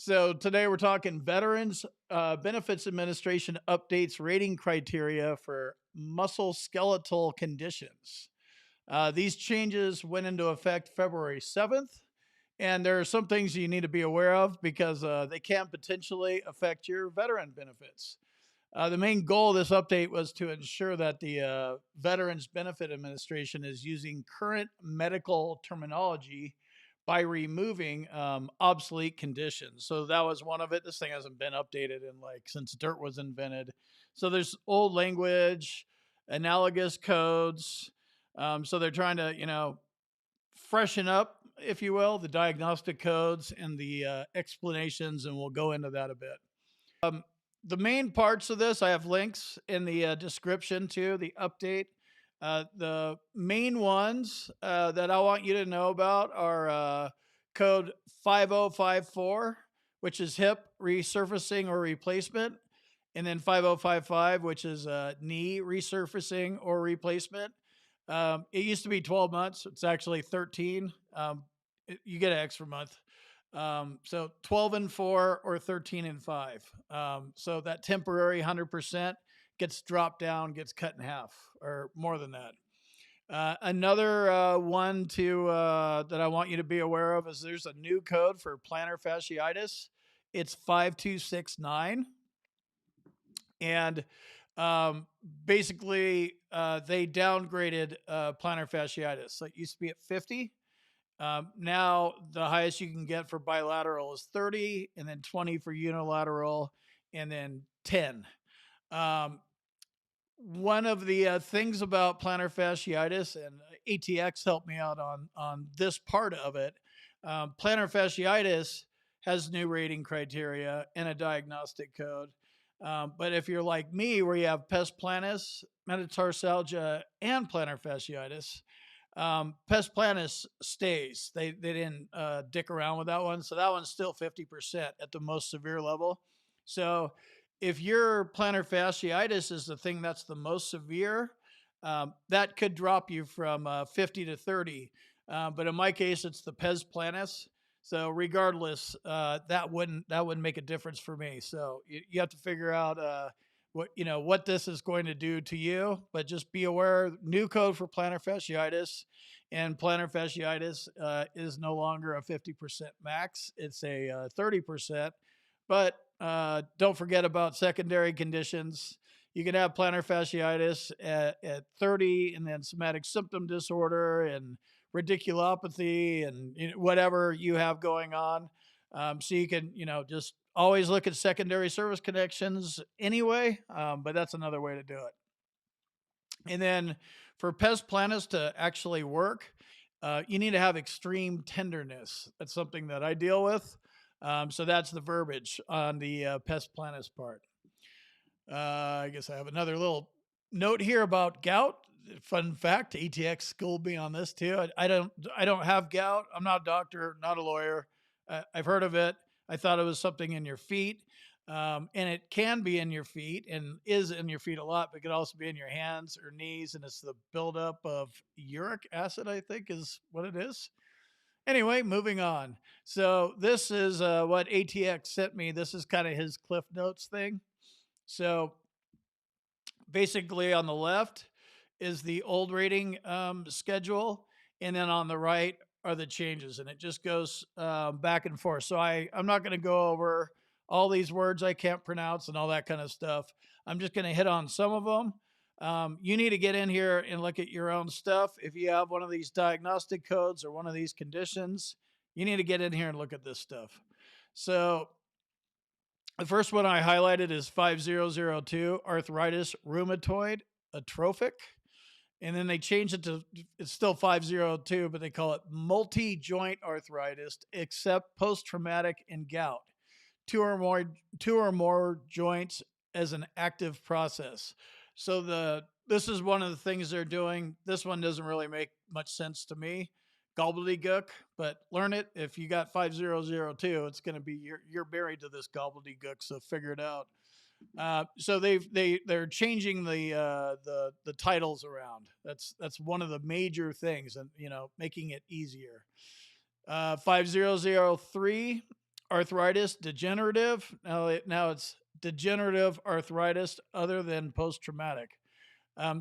So today we're talking Veterans Benefits Administration updates rating criteria for musculoskeletal conditions. These changes went into effect February 7th, and there are some things you need to be aware of because they can potentially affect your veteran benefits. The main goal of this update was to ensure that the Veterans Benefit Administration is using current medical terminology by removing obsolete conditions. So that was one of it. This thing hasn't been updated in like since dirt was invented. So there's old language, analogous codes. So they're trying to, freshen up, if you will, the diagnostic codes and the explanations, and we'll go into that a bit. The main parts of this, I have links in the description to the update. The main ones that I want you to know about are code 5054, which is hip resurfacing or replacement, and then 5055, which is knee resurfacing or replacement. It used to be 12 months. It's actually 13. You get an extra month. So 12 and 4 or 13 and 5. So that temporary 100% gets dropped down, gets cut in half or more than that. Another one to that I want you to be aware of is there's a new code for plantar fasciitis. It's 5269. And basically, they downgraded plantar fasciitis. So it used to be at 50. Now the highest you can get for bilateral is 30, and then 20 for unilateral, and then 10. Um, One of the things about plantar fasciitis, and ATX helped me out on this part of it. Plantar fasciitis has new rating criteria and a diagnostic code. But if you're like me, where you have pes planus, metatarsalgia, and plantar fasciitis, pes planus stays. They didn't dick around with that one, so that one's still 50% at the most severe level. So if your plantar fasciitis is the thing that's the most severe, that could drop you from 50 to 30. But in my case, it's the pes planus. So regardless, that wouldn't make a difference for me. So you have to figure out what this is going to do to you. But just be aware, new code for plantar fasciitis, and plantar fasciitis is no longer a 50% max; it's a 30%. But don't forget about secondary conditions. You can have plantar fasciitis at 30, and then somatic symptom disorder and radiculopathy and whatever you have going on. So you can, just always look at secondary service connections anyway, but that's another way to do it. And then for pes planus to actually work, you need to have extreme tenderness. That's something that I deal with. So that's the verbiage on the pes planus part. I guess I have another little note here about gout. Fun fact: ATX schooled me on this too. I don't have gout. I'm not a doctor, not a lawyer. I've heard of it. I thought it was something in your feet, and it can be in your feet and is in your feet a lot, but it could also be in your hands or knees, and it's the buildup of uric acid, I think, is what it is. Anyway, moving on. So this is what ATX sent me. This is kind of his Cliff Notes thing. So basically, on the left is the old rating schedule, and then on the right are the changes, and it just goes back and forth. So I'm not going to go over all these words I can't pronounce and all that kind of stuff. I'm just going to hit on some of them. You need to get in here and look at your own stuff. If you have one of these diagnostic codes or one of these conditions, you need to get in here and look at this stuff. So the first one I highlighted is 5002, arthritis rheumatoid atrophic. And then they changed it to, it's still 502, but they call it multi-joint arthritis, except post-traumatic and gout. Two or more joints as an active process. So this is one of the things they're doing. This one doesn't really make much sense to me. Gobbledygook, but learn it. If you got 5002, it's going to be you're married to this gobbledygook, so figure it out. So they're changing the titles around. That's one of the major things, and making it easier. 5003, arthritis, degenerative. Now it's degenerative arthritis other than post-traumatic.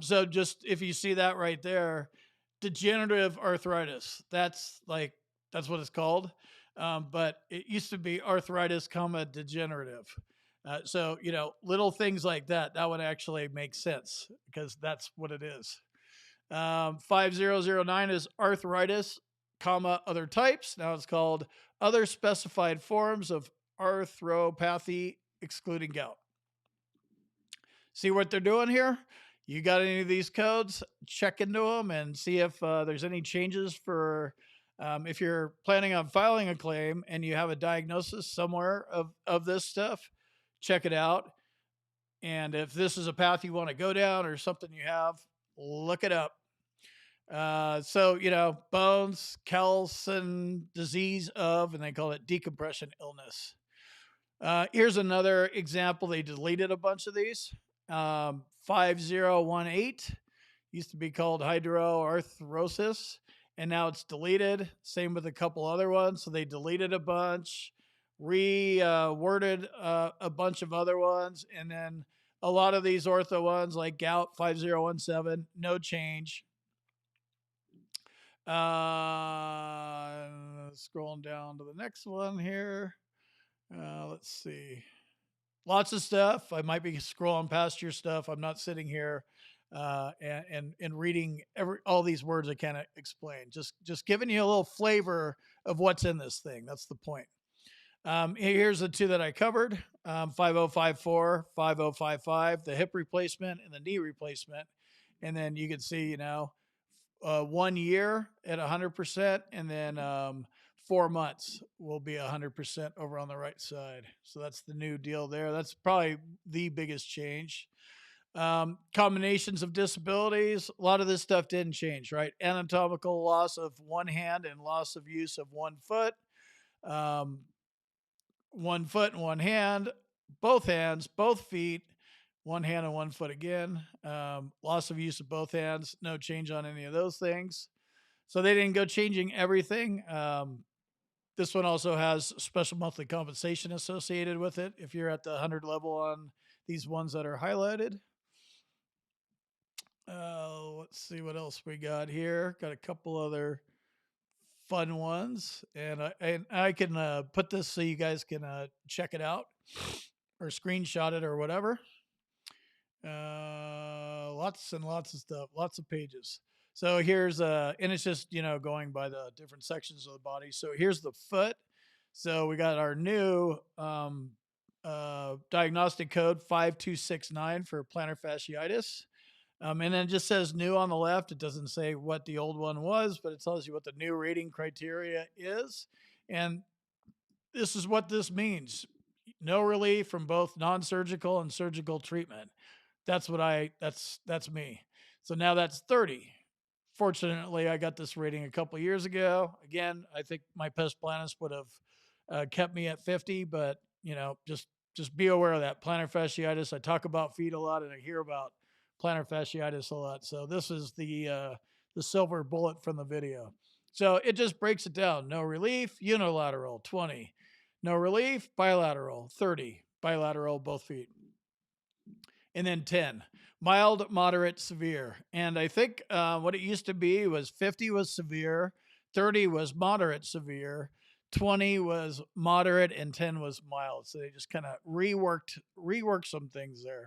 So just if you see that right there, degenerative arthritis. That's what it's called. But it used to be arthritis, comma degenerative. So little things like that. That would actually make sense because that's what it is. 5009 is arthritis, comma other types. Now it's called other specified forms of arthropathy, excluding gout. See what they're doing here? You got any of these codes? Check into them and see if there's any changes for if you're planning on filing a claim and you have a diagnosis somewhere of this stuff, check it out. And if this is a path you want to go down or something you have, look it up. So, bones, calcin, disease of, and they call it decompression illness. Here's another example. They deleted a bunch of these. 5018 used to be called hydroarthrosis, and now it's deleted. Same with a couple other ones. So they deleted a bunch, reworded a bunch of other ones, and then a lot of these ortho ones like gout 5017, no change. Scrolling down to the next one here. Let's see. Lots of stuff. I might be scrolling past your stuff. I'm not sitting here and reading all these words I can't explain. Just giving you a little flavor of what's in this thing. That's the point. Here's the two that I covered: 5054, 5055, the hip replacement and the knee replacement. And then you can see, 1 year at 100%, and then 4 months will be 100% over on the right side. So that's the new deal there. That's probably the biggest change. Combinations of disabilities. A lot of this stuff didn't change, right? Anatomical loss of one hand and loss of use of one foot. 1 foot and 1 hand, both hands, both feet, 1 hand and 1 foot again. Loss of use of both hands, no change on any of those things. So they didn't go changing everything. This one also has special monthly compensation associated with it if you're at the 100 level on these ones that are highlighted. Let's see what else we got here. Got a couple other fun ones, and I can put this so you guys can check it out or screenshot it or whatever. Lots and lots of stuff, lots of pages. So here's and it's just going by the different sections of the body. So here's the foot. So we got our new diagnostic code 5269 for plantar fasciitis. And then it just says new on the left. It doesn't say what the old one was, but it tells you what the new rating criteria is. And this is what this means. No relief from both non-surgical and surgical treatment. That's me. So now that's 30. Fortunately, I got this rating a couple of years ago. Again, I think my pes planus would have kept me at 50, but just be aware of that. Plantar fasciitis. I talk about feet a lot, and I hear about plantar fasciitis a lot. So this is the silver bullet from the video. So it just breaks it down. No relief, unilateral, 20. No relief, bilateral, 30. Bilateral, both feet. And then 10. Mild, moderate, severe. And I think what it used to be was 50 was severe, 30 was moderate severe, 20 was moderate, and 10 was mild. So they just kind of reworked some things there.